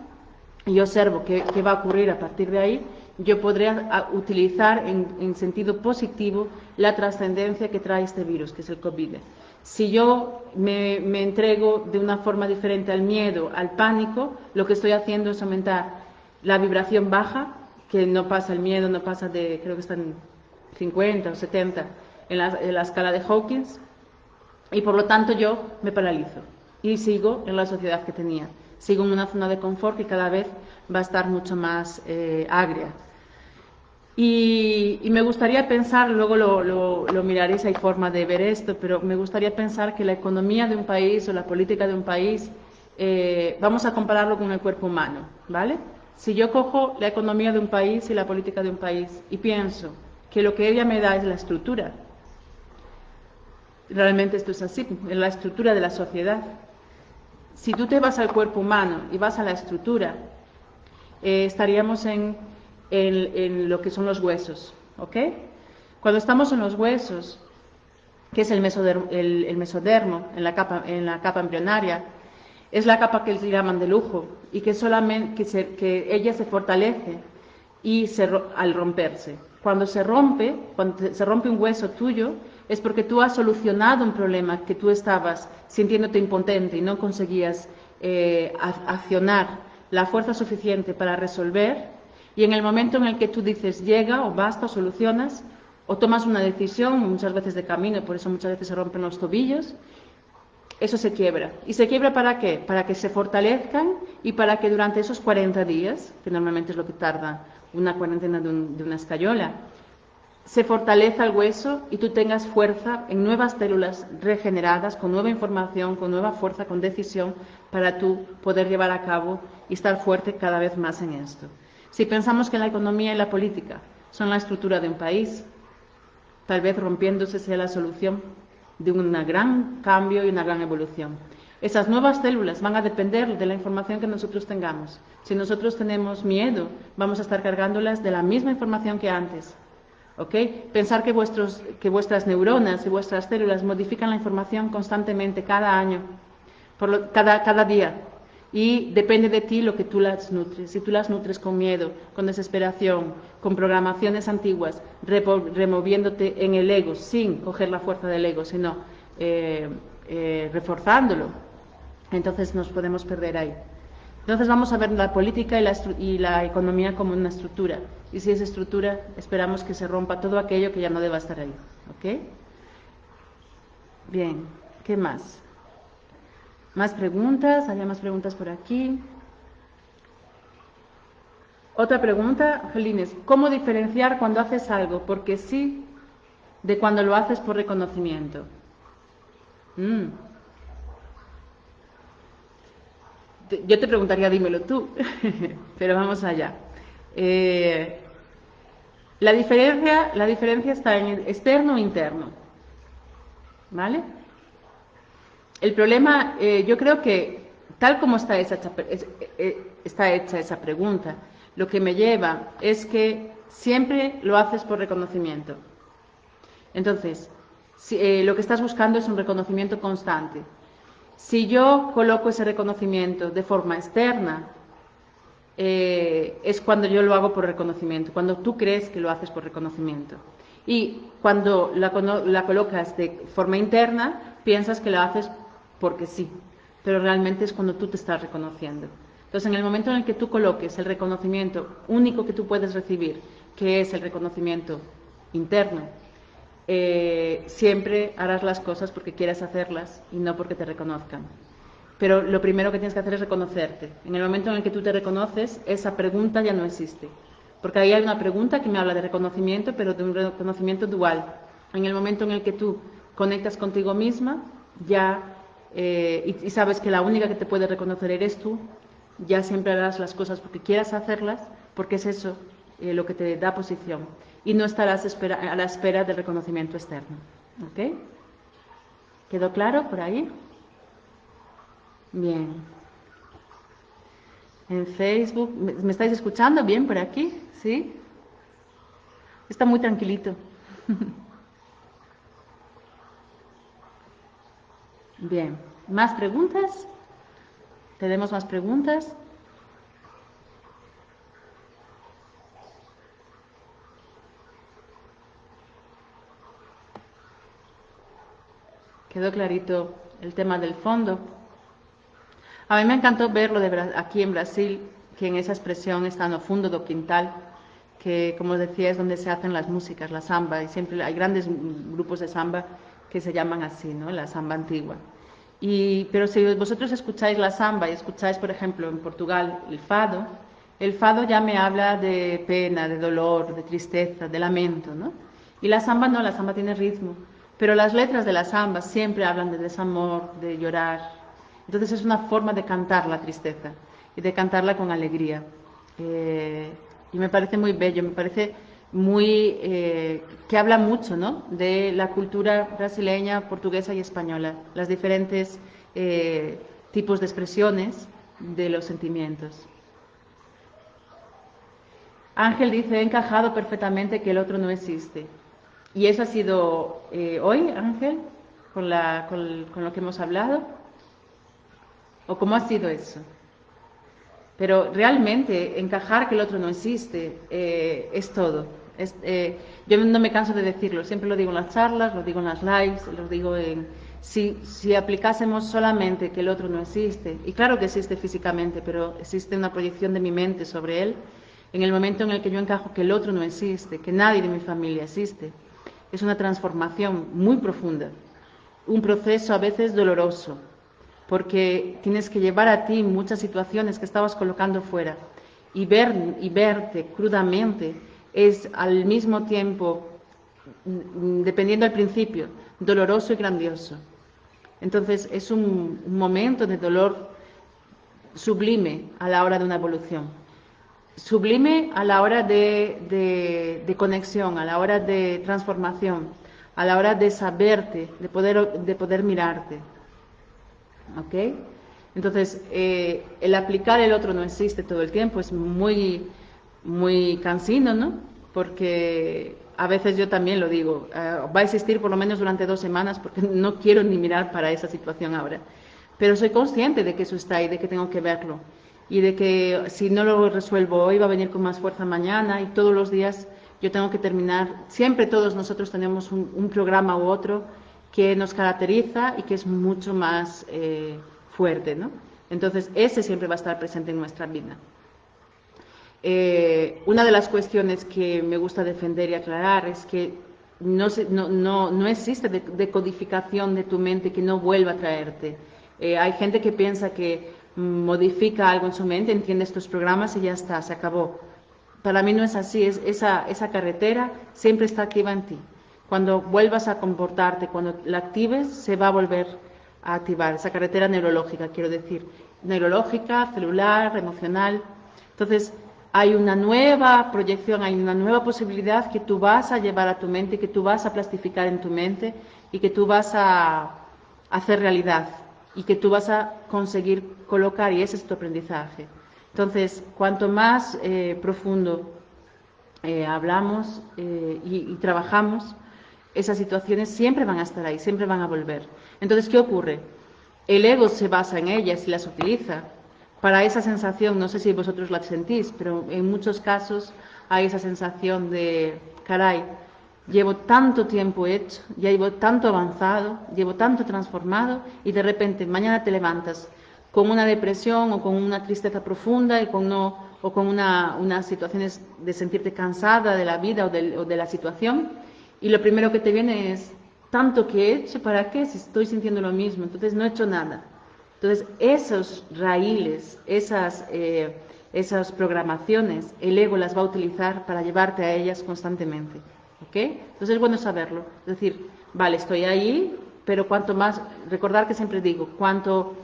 y observo qué va a ocurrir a partir de ahí, yo podré utilizar en sentido positivo la trascendencia que trae este virus, que es el COVID. Si yo me entrego de una forma diferente al miedo, al pánico, lo que estoy haciendo es aumentar la vibración baja, que no pasa el miedo, no pasa de, creo que están 50 o 70 en la escala de Hawkins, y por lo tanto yo me paralizo y sigo en la sociedad que tenía. Sigo en una zona de confort que cada vez va a estar mucho más agria. Y me gustaría pensar, luego lo miraréis, hay forma de ver esto, pero me gustaría pensar que la economía de un país o la política de un país, vamos a compararlo con el cuerpo humano, ¿vale? Si yo cojo la economía de un país y la política de un país y pienso que lo que ella me da es la estructura, realmente esto es así, es la estructura de la sociedad. Si tú te vas al cuerpo humano y vas a la estructura, estaríamos en lo que son los huesos, ¿ok? Cuando estamos en los huesos, que es el mesodermo en la capa embrionaria, es la capa que les llaman de lujo y que solamente que ella se fortalece y al romperse. Cuando se rompe un hueso tuyo, es porque tú has solucionado un problema que tú estabas sintiéndote impotente y no conseguías accionar la fuerza suficiente para resolver, y en el momento en el que tú dices llega o basta o solucionas o tomas una decisión, muchas veces de camino, por eso muchas veces se rompen los tobillos, eso se quiebra. ¿Y se quiebra para qué? Para que se fortalezcan y para que durante esos 40 días, que normalmente es lo que tarda una cuarentena de una escayola, se fortaleza el hueso y tú tengas fuerza en nuevas células regeneradas, con nueva información, con nueva fuerza, con decisión, para tú poder llevar a cabo y estar fuerte cada vez más en esto. Si pensamos que la economía y la política son la estructura de un país, tal vez rompiéndose sea la solución de un gran cambio y una gran evolución. Esas nuevas células van a depender de la información que nosotros tengamos. Si nosotros tenemos miedo, vamos a estar cargándolas de la misma información que antes. ¿Okay? Pensar que vuestras neuronas y vuestras células modifican la información constantemente cada año, cada día, y depende de ti lo que tú las nutres. Si tú las nutres con miedo, con desesperación, con programaciones antiguas, removiéndote en el ego, sin coger la fuerza del ego, sino reforzándolo, entonces nos podemos perder ahí. Entonces vamos a ver la política y la economía como una estructura. Y si es estructura, esperamos que se rompa todo aquello que ya no deba estar ahí. ¿Ok? Bien, ¿qué más? ¿Más preguntas? ¿Había más preguntas por aquí? Otra pregunta, Angelines. ¿Cómo diferenciar cuando haces algo porque sí de cuando lo haces por reconocimiento? Yo te preguntaría, dímelo tú, pero vamos allá. La diferencia está en el externo e interno, ¿vale? El problema, yo creo que tal como está hecha esa pregunta, lo que me lleva es que siempre lo haces por reconocimiento. Entonces, lo que estás buscando es un reconocimiento constante. Si yo coloco ese reconocimiento de forma externa, es cuando yo lo hago por reconocimiento, cuando tú crees que lo haces por reconocimiento. Y cuando la colocas de forma interna, piensas que la haces porque sí, pero realmente es cuando tú te estás reconociendo. Entonces, en el momento en el que tú coloques el reconocimiento único que tú puedes recibir, que es el reconocimiento interno, siempre harás las cosas porque quieras hacerlas y no porque te reconozcan. Pero lo primero que tienes que hacer es reconocerte. En el momento en el que tú te reconoces, esa pregunta ya no existe. Porque ahí hay una pregunta que me habla de reconocimiento, pero de un reconocimiento dual. En el momento en el que tú conectas contigo misma, ya, y sabes que la única que te puede reconocer eres tú, ya siempre harás las cosas porque quieras hacerlas, porque es eso lo que te da posición. Y no estarás a la espera del reconocimiento externo. ¿Ok? ¿Quedó claro por ahí? Bien. En Facebook, ¿me estáis escuchando bien por aquí? ¿Sí? Está muy tranquilito. Bien. ¿Más preguntas? ¿Tenemos más preguntas? quedó clarito el tema del fondo. A mí me encantó verlo aquí en Brasil, que en esa expresión está no fundo do quintal, que como decía es donde se hacen las músicas, la samba, y siempre hay grandes grupos de samba que se llaman así, ¿no? La samba antigua. Pero si vosotros escucháis la samba y escucháis, por ejemplo, en Portugal el fado ya me habla de pena, de dolor, de tristeza, de lamento, ¿no? Y la samba no, la samba tiene ritmo, pero las letras de la samba siempre hablan de desamor, de llorar. Entonces es una forma de cantar la tristeza y de cantarla con alegría. Y me parece muy bello, me parece muy que habla mucho, ¿no? De la cultura brasileña, portuguesa y española, las diferentes tipos de expresiones de los sentimientos. Ángel dice, he encajado perfectamente que el otro no existe. ¿Y eso ha sido hoy, Ángel, con lo que hemos hablado? ¿O cómo ha sido eso? Pero realmente encajar que el otro no existe es todo. Yo no me canso de decirlo, siempre lo digo en las charlas, lo digo en las lives, lo digo en... Si aplicásemos solamente que el otro no existe, y claro que existe físicamente, pero existe una proyección de mi mente sobre él, en el momento en el que yo encajo que el otro no existe, que nadie de mi familia existe, es una transformación muy profunda, un proceso a veces doloroso, porque tienes que llevar a ti muchas situaciones que estabas colocando fuera y verte crudamente es al mismo tiempo, dependiendo del principio, doloroso y grandioso. Entonces es un momento de dolor sublime a la hora de una evolución, sublime a la hora de conexión, a la hora de transformación, a la hora de saberte, de poder mirarte. ¿Ok? Entonces, el aplicar el otro no existe todo el tiempo, es muy, muy cansino, ¿no? Porque a veces yo también lo digo, va a existir por lo menos durante 2 semanas porque no quiero ni mirar para esa situación ahora. Pero soy consciente de que eso está ahí, de que tengo que verlo. Y de que si no lo resuelvo hoy va a venir con más fuerza mañana y todos los días yo tengo que terminar. Siempre todos nosotros tenemos un programa u otro que nos caracteriza y que es mucho más fuerte, ¿no? Entonces, ese siempre va a estar presente en nuestra vida. Una de las cuestiones que me gusta defender y aclarar es que no existe decodificación de tu mente que no vuelva a traerte. Hay gente que piensa que modifica algo en su mente, entiende estos programas y ya está, se acabó. Para mí no es así, esa carretera siempre está activa en ti. Cuando vuelvas a comportarte, cuando la actives, se va a volver a activar, esa carretera neurológica, quiero decir, neurológica, celular, emocional. Entonces, hay una nueva proyección, hay una nueva posibilidad que tú vas a llevar a tu mente, que tú vas a plastificar en tu mente y que tú vas a hacer realidad y que tú vas a conseguir colocar, y ese es tu aprendizaje. Entonces, cuanto más profundo hablamos y trabajamos, esas situaciones siempre van a estar ahí, siempre van a volver. Entonces, ¿qué ocurre? El ego se basa en ellas y las utiliza para esa sensación, no sé si vosotros la sentís, pero en muchos casos hay esa sensación de, caray, llevo tanto tiempo hecho, ya llevo tanto avanzado, llevo tanto transformado y de repente mañana te levantas con una depresión o con una tristeza profunda y o con unas situaciones de sentirte cansada de la vida o de la situación y lo primero que te viene es, tanto que he hecho, ¿para qué? Si estoy sintiendo lo mismo, entonces no he hecho nada. Entonces, esos raíles, esas programaciones, el ego las va a utilizar para llevarte a ellas constantemente. ¿Ok? Entonces es bueno saberlo. Es decir, vale, estoy ahí, pero cuanto más, recordar que siempre digo, cuanto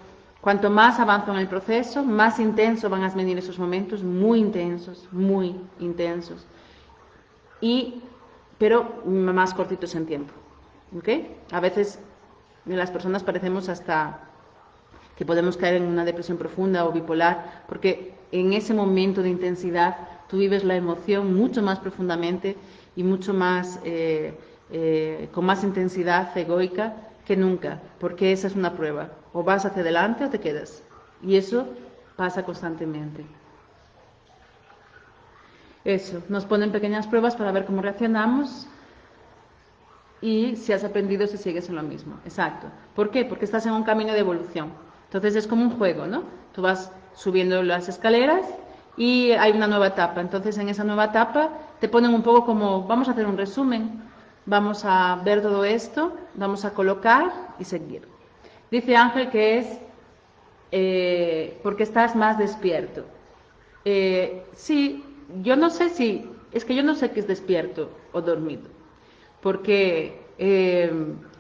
más avanzo en el proceso, más intenso van a venir esos momentos, muy intensos, pero más cortitos en tiempo. ¿Ok? A veces las personas parecemos hasta que podemos caer en una depresión profunda o bipolar, porque en ese momento de intensidad tú vives la emoción mucho más profundamente y mucho más, con más intensidad egoica que nunca, porque esa es una prueba, o vas hacia adelante o te quedas, y eso pasa constantemente. Eso, nos ponen pequeñas pruebas para ver cómo reaccionamos. y si has aprendido si sigues en lo mismo. Exacto. ¿Por qué? Porque estás en un camino de evolución. Entonces es como un juego, ¿no? Tú vas subiendo las escaleras y hay una nueva etapa. Entonces en esa nueva etapa te ponen un poco como, vamos a hacer un resumen, vamos a ver todo esto, vamos a colocar y seguir. Dice Ángel que es porque estás más despierto. Sí, yo no sé si, es que yo no sé qué es despierto o dormido, porque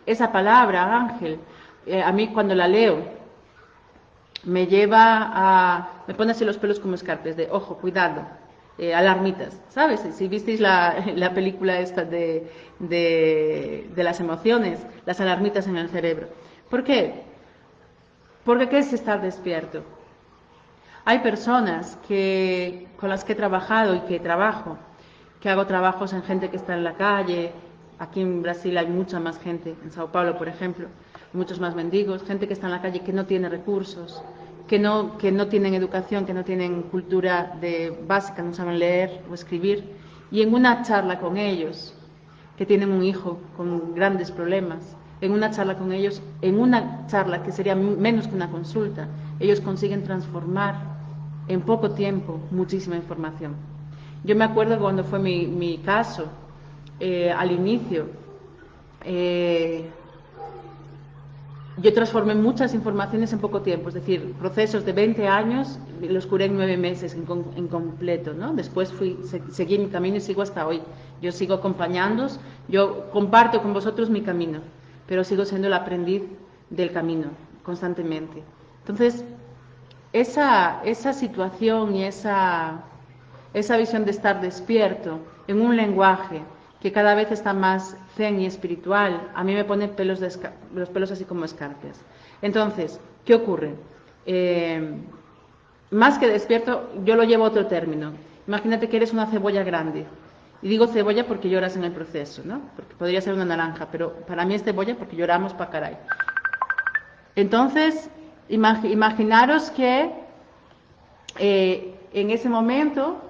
esa palabra, Ángel, a mí cuando la leo, me me pone así los pelos como escarpes, de ojo, cuidado, alarmitas, ¿sabes? Si visteis la película esta de las emociones, las alarmitas en el cerebro. ¿Por qué? Porque ¿qué es estar despierto? Hay personas con las que he trabajado y que trabajo, que hago trabajos en gente que está en la calle. Aquí en Brasil hay mucha más gente, en Sao Paulo, por ejemplo, muchos más mendigos, gente que está en la calle que no tiene recursos, que no tienen educación, que no tienen cultura básica, no saben leer o escribir. Y en una charla con ellos, que tienen un hijo con grandes problemas, en una charla con ellos, en una charla que sería menos que una consulta, ellos consiguen transformar en poco tiempo muchísima información. Yo me acuerdo cuando fue mi caso, al inicio, yo transformé muchas informaciones en poco tiempo, es decir, procesos de 20 años los curé en 9 meses en completo, ¿no? Después seguí mi camino y sigo hasta hoy. Yo sigo acompañándoos, yo comparto con vosotros mi camino, pero sigo siendo el aprendiz del camino constantemente. Entonces, esa situación y esa visión de estar despierto en un lenguaje que cada vez está más zen y espiritual, a mí me pone los pelos así como escarpias. Entonces, ¿qué ocurre? Más que despierto, yo lo llevo a otro término. Imagínate que eres una cebolla grande. Y digo cebolla porque lloras en el proceso, ¿no? Porque podría ser una naranja, pero para mí es cebolla porque lloramos pa' caray. Entonces, imaginaros que en ese momento,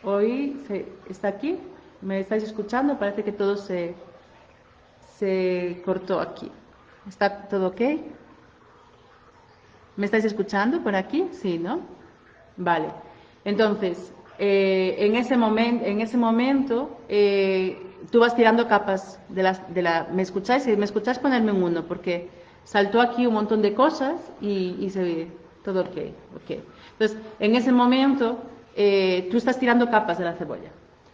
hoy está aquí, ¿me estáis escuchando? Parece que todo se cortó aquí. ¿Está todo ok? ¿Me estáis escuchando por aquí? Sí, ¿no? Vale. Entonces, en ese momento tú vas tirando capas ¿me escucháis? Si me escucháis, ponerme un 1, porque saltó aquí un montón de cosas y se ve todo ok. Entonces, en ese momento tú estás tirando capas de la cebolla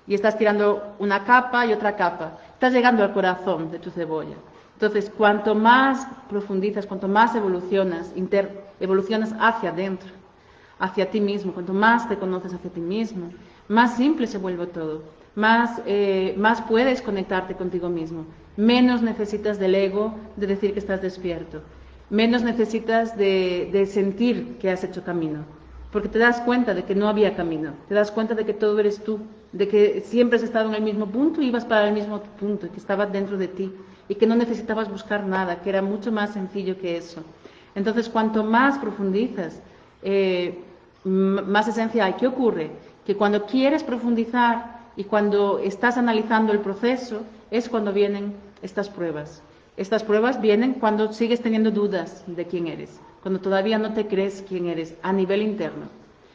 y estás tirando una capa y otra capa. Estás llegando al corazón de tu cebolla. Entonces, cuanto más profundizas, cuanto más evolucionas hacia adentro, hacia ti mismo, cuanto más te conoces hacia ti mismo, más simple se vuelve todo, más puedes conectarte contigo mismo, menos necesitas del ego de decir que estás despierto, menos necesitas de sentir que has hecho camino, porque te das cuenta de que no había camino, te das cuenta de que todo eres tú, de que siempre has estado en el mismo punto y ibas para el mismo punto, y que estaba dentro de ti, y que no necesitabas buscar nada, que era mucho más sencillo que eso. Entonces, cuanto más profundizas, más esencia hay. ¿Qué ocurre? Que cuando quieres profundizar y cuando estás analizando el proceso, es cuando vienen estas pruebas. Estas pruebas vienen cuando sigues teniendo dudas de quién eres, cuando todavía no te crees quién eres a nivel interno.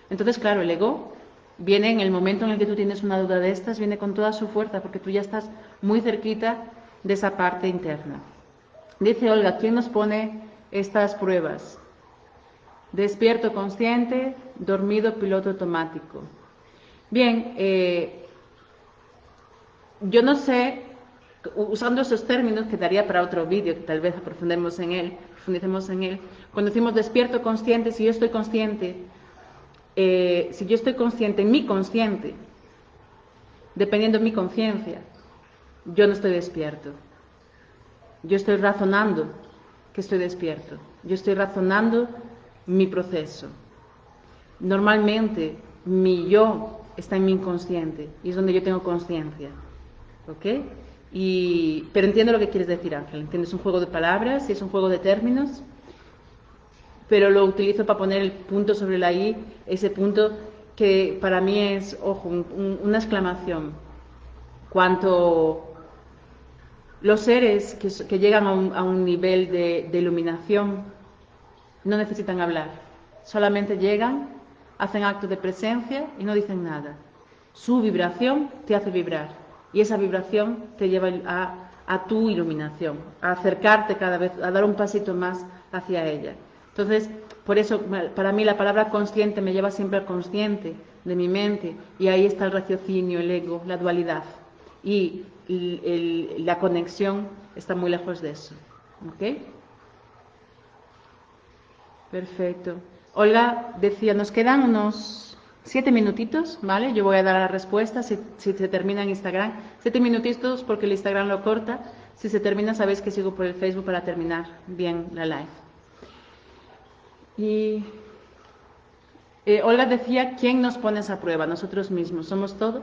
Entonces, claro, el ego viene en el momento en el que tú tienes una duda de estas, viene con toda su fuerza, porque tú ya estás muy cerquita de esa parte interna. Dice Olga, ¿quién nos pone estas pruebas? Despierto consciente, dormido piloto automático. Bien, yo no sé, usando esos términos, que daría para otro vídeo, que tal vez profundicemos en él, cuando decimos despierto consciente, si yo estoy consciente en mi consciente, dependiendo de mi conciencia, yo no estoy despierto. Yo estoy razonando que estoy despierto. Yo estoy razonando mi proceso. Normalmente mi yo está en mi inconsciente y es donde yo tengo conciencia. ¿Ok? Pero entiendo lo que quieres decir, Ángel. Entiendo, es un juego de palabras y es un juego de términos, pero lo utilizo para poner el punto sobre la I, ese punto que para mí es, ojo, una exclamación. Cuanto los seres que llegan a un nivel de iluminación no necesitan hablar, solamente llegan, hacen acto de presencia y no dicen nada. Su vibración te hace vibrar y esa vibración te lleva a tu iluminación, a acercarte cada vez, a dar un pasito más hacia ella. Entonces, por eso, para mí la palabra consciente me lleva siempre al consciente de mi mente y ahí está el raciocinio, el ego, la dualidad. Y la conexión está muy lejos de eso. ¿Ok? Perfecto. Olga decía, nos quedan unos 7 minutitos, ¿vale? Yo voy a dar la respuesta si se termina en Instagram. 7 minutitos porque el Instagram lo corta. Si se termina, sabéis que sigo por el Facebook para terminar bien la live. Y Olga decía, ¿quién nos pone esa prueba? Nosotros mismos. Somos todo.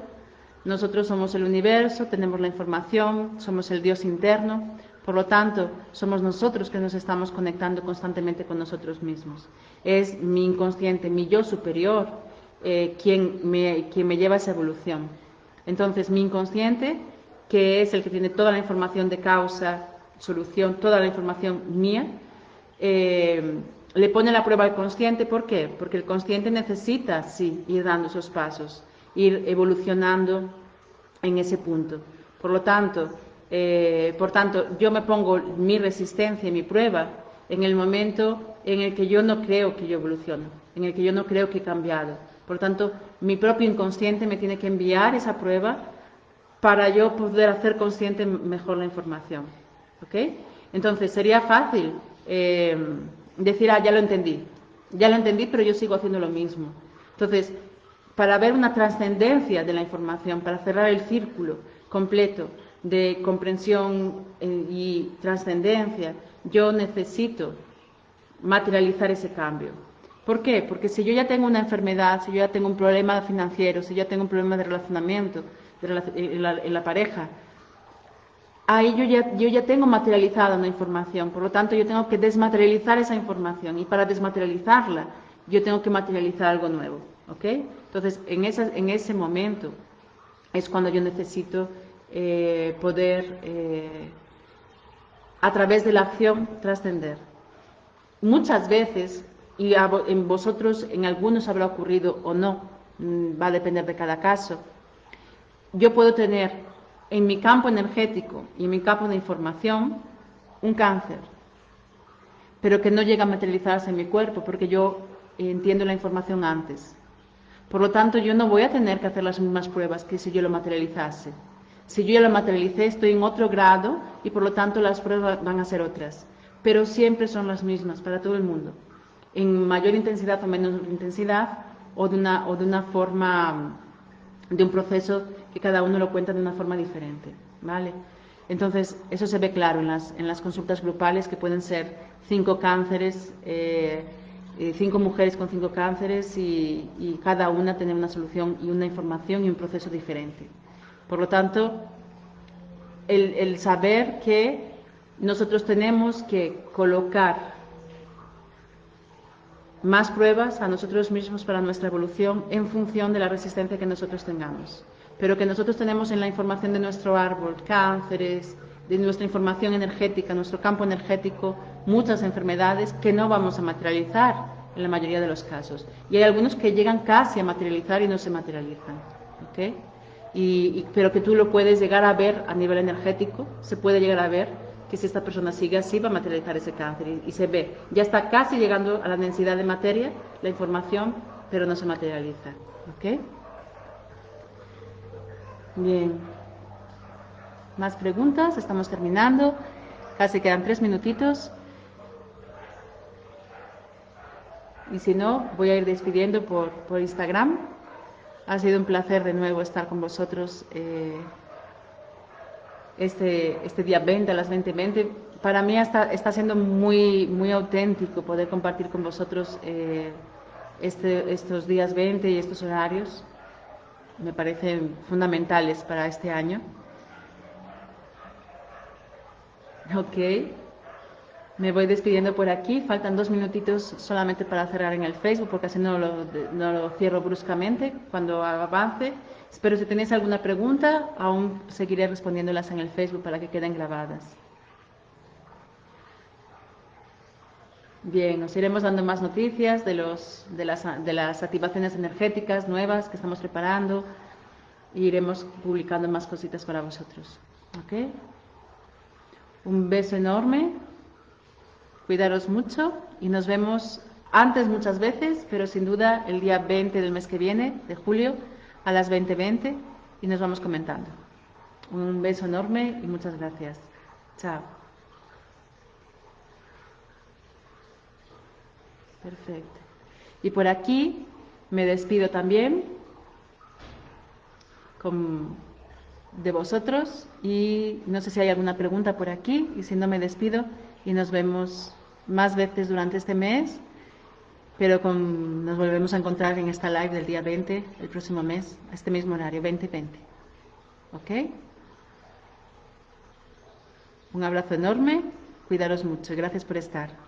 Nosotros somos el universo, tenemos la información, somos el Dios interno. Por lo tanto, somos nosotros que nos estamos conectando constantemente con nosotros mismos. Es mi inconsciente, mi yo superior, quien me lleva a esa evolución. Entonces, mi inconsciente, que es el que tiene toda la información de causa, solución, toda la información mía, le pone la prueba al consciente. ¿Por qué? Porque el consciente necesita, sí, ir dando esos pasos, ir evolucionando en ese punto. Por tanto, yo me pongo mi resistencia y mi prueba en el momento en el que yo no creo que yo evoluciono, en el que yo no creo que he cambiado. Por tanto, mi propio inconsciente me tiene que enviar esa prueba para yo poder hacer consciente mejor la información. ¿Ok? Entonces, sería fácil decir, ya lo entendí, pero yo sigo haciendo lo mismo. Entonces, para ver una trascendencia de la información, para cerrar el círculo completo de comprensión y trascendencia, yo necesito materializar ese cambio. ¿Por qué? Porque si yo ya tengo una enfermedad, si yo ya tengo un problema financiero, si yo ya tengo un problema de relacionamiento en la pareja, ahí yo ya tengo materializada una información, por lo tanto yo tengo que desmaterializar esa información y para desmaterializarla yo tengo que materializar algo nuevo. ¿Ok? Entonces, en ese momento es cuando yo necesito poder, a través de la acción, trascender. Muchas veces, y en vosotros, en algunos habrá ocurrido o no, va a depender de cada caso, yo puedo tener en mi campo energético y en mi campo de información un cáncer, pero que no llega a materializarse en mi cuerpo porque yo entiendo la información antes. Por lo tanto, yo no voy a tener que hacer las mismas pruebas que si yo lo materializase. Si yo ya lo materialicé, estoy en otro grado y por lo tanto las pruebas van a ser otras. Pero siempre son las mismas para todo el mundo. En mayor intensidad o menor intensidad o de una forma, de un proceso que cada uno lo cuenta de una forma diferente. ¿Vale? Entonces, eso se ve claro en las consultas grupales, que pueden ser 5 cánceres, 5 mujeres con 5 cánceres y cada una tener una solución y una información y un proceso diferente. Por lo tanto, el saber que nosotros tenemos que colocar más pruebas a nosotros mismos para nuestra evolución en función de la resistencia que nosotros tengamos. Pero que nosotros tenemos en la información de nuestro árbol cánceres, de nuestra información energética, nuestro campo energético, muchas enfermedades que no vamos a materializar en la mayoría de los casos. Y hay algunos que llegan casi a materializar y no se materializan. ¿Okay? Pero que tú lo puedes llegar a ver a nivel energético, se puede llegar a ver que si esta persona sigue así va a materializar ese cáncer y se ve, ya está casi llegando a la densidad de materia, la información, pero no se materializa. ¿Ok? Bien. ¿Más preguntas? Estamos terminando. Casi quedan 3 minutitos. Y si no, voy a ir despidiendo por Instagram. Ha sido un placer de nuevo estar con vosotros este día 20 a las 20:20. Para mí está siendo muy, muy auténtico poder compartir con vosotros estos días 20 y estos horarios. Me parecen fundamentales para este año. Ok. Me voy despidiendo por aquí. Faltan 2 minutitos solamente para cerrar en el Facebook, porque así no lo cierro bruscamente cuando avance. Espero si tenéis alguna pregunta, aún seguiré respondiéndolas en el Facebook para que queden grabadas. Bien, os iremos dando más noticias de las activaciones energéticas nuevas que estamos preparando e iremos publicando más cositas para vosotros. ¿Ok? Un beso enorme, cuidaros mucho y nos vemos antes muchas veces, pero sin duda el día 20 del mes que viene, de julio, a las 20:20 y nos vamos comentando. Un beso enorme y muchas gracias. Chao. Perfecto. Y por aquí me despido también de vosotros y no sé si hay alguna pregunta por aquí y si no me despido y nos vemos más veces durante este mes, pero nos volvemos a encontrar en esta live del día 20, el próximo mes, a este mismo horario, 20:20. ¿Ok? Un abrazo enorme, cuidaros mucho y gracias por estar.